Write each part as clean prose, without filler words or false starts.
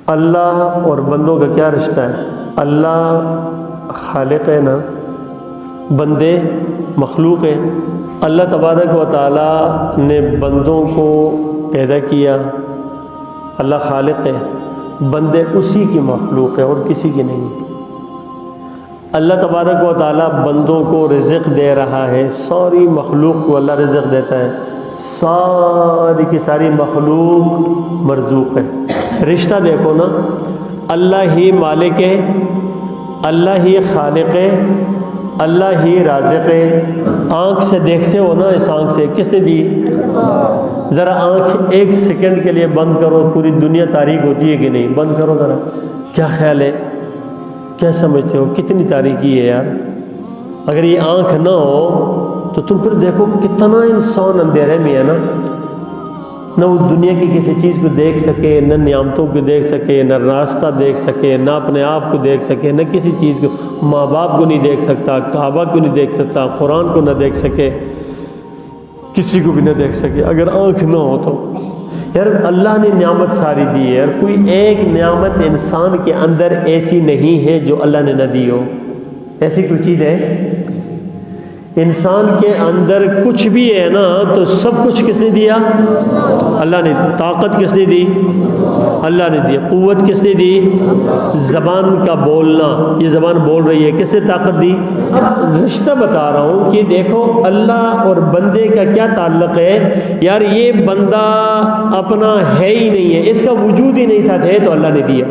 اللہ اور بندوں کا کیا رشتہ ہے؟ اللہ خالق ہے نا، بندے مخلوق ہیں۔ اللہ تبارک و تعالی نے بندوں کو پیدا کیا، اللہ خالق ہے، بندے اسی کی مخلوق ہے اور کسی کی نہیں۔ اللہ تبارک و تعالی بندوں کو رزق دے رہا ہے، ساری مخلوق کو اللہ رزق دیتا ہے، ساری کی ساری مخلوق مرزوق ہے۔ رشتہ دیکھو نا، اللہ ہی مالک ہے، اللہ ہی خالق ہے، اللہ ہی رازق ہے۔ آنکھ سے دیکھتے ہو نا، اس آنکھ سے کس نے دی؟ ذرا آنکھ ایک سیکنڈ کے لیے بند کرو، پوری دنیا تاریک ہوتی ہے کہ نہیں؟ بند کرو ذرا، کیا خیال ہے، کیا سمجھتے ہو کتنی تاریکی ہے یار؟ اگر یہ آنکھ نہ ہو تو تم پھر دیکھو کتنا انسان اندھیرے میں ہے نا، نہ وہ دنیا کی کسی چیز کو دیکھ سکے، نہ نعمتوں کو دیکھ سکے، نہ راستہ دیکھ سکے، نہ اپنے آپ کو دیکھ سکے، نہ کسی چیز کو، ماں باپ کو نہیں دیکھ سکتا، کعبہ کو نہیں دیکھ سکتا، قرآن کو نہ دیکھ سکے، کسی کو بھی نہ دیکھ سکے اگر آنکھ نہ ہو تو۔ یار اللہ نے نعمت ساری دی ہے، یار کوئی ایک نعمت انسان کے اندر ایسی نہیں ہے جو اللہ نے نہ دی ہو۔ ایسی کوئی چیز ہے؟ انسان کے اندر کچھ بھی ہے نا تو سب کچھ کس نے دیا؟ اللہ نے۔ طاقت کس نے دی؟ اللہ نے دی۔ قوت کس نے دی؟ زبان کا بولنا، یہ زبان بول رہی ہے، کس نے طاقت دی؟ رشتہ بتا رہا ہوں کہ دیکھو اللہ اور بندے کا کیا تعلق ہے۔ یار یہ بندہ اپنا ہے ہی نہیں ہے، اس کا وجود ہی نہیں تھا، ہے تو اللہ نے دیا۔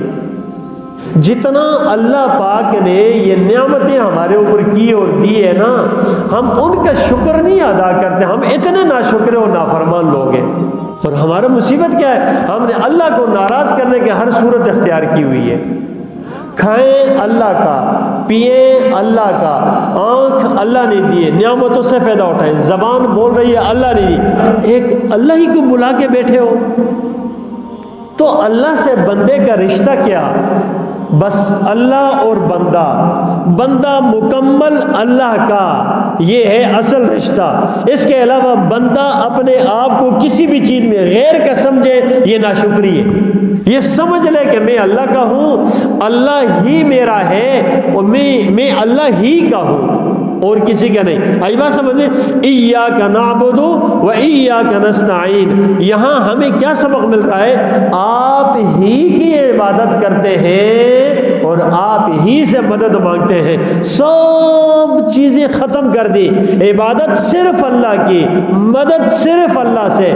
جتنا اللہ پاک نے یہ نعمتیں ہمارے اوپر کی اور دی ہے نا، ہم ان کا شکر نہیں ادا کرتے، ہم اتنے ناشکر اور نافرمان لوگ ہیں۔ اور ہمارا مصیبت کیا ہے؟ ہم نے اللہ کو ناراض کرنے کی ہر صورت اختیار کی ہوئی ہے۔ کھائیں اللہ کا، پئیں اللہ کا، آنکھ اللہ نے دی ہے، نعمتوں سے فائدہ اٹھائیں، زبان بول رہی ہے اللہ نے دی، ایک اللہ ہی کو بلا کے بیٹھے ہو۔ تو اللہ سے بندے کا رشتہ کیا؟ بس اللہ اور بندہ، بندہ مکمل اللہ کا، یہ ہے اصل رشتہ۔ اس کے علاوہ بندہ اپنے آپ کو کسی بھی چیز میں غیر کا سمجھے، یہ ناشکری ہے۔ یہ سمجھ لے کہ میں اللہ کا ہوں، اللہ ہی میرا ہے اور میں اللہ ہی کا ہوں اور کسی کا نہیں۔ آئی بات سمجھ لیں، ایاک نعبد و ایاک نستعین۔ یہاں ہمیں کیا سبق مل رہا ہے؟ آپ ہی کی عبادت کرتے ہیں اور آپ ہی سے مدد مانگتے ہیں۔ سب چیزیں ختم کر دی، عبادت صرف اللہ کی، مدد صرف اللہ سے۔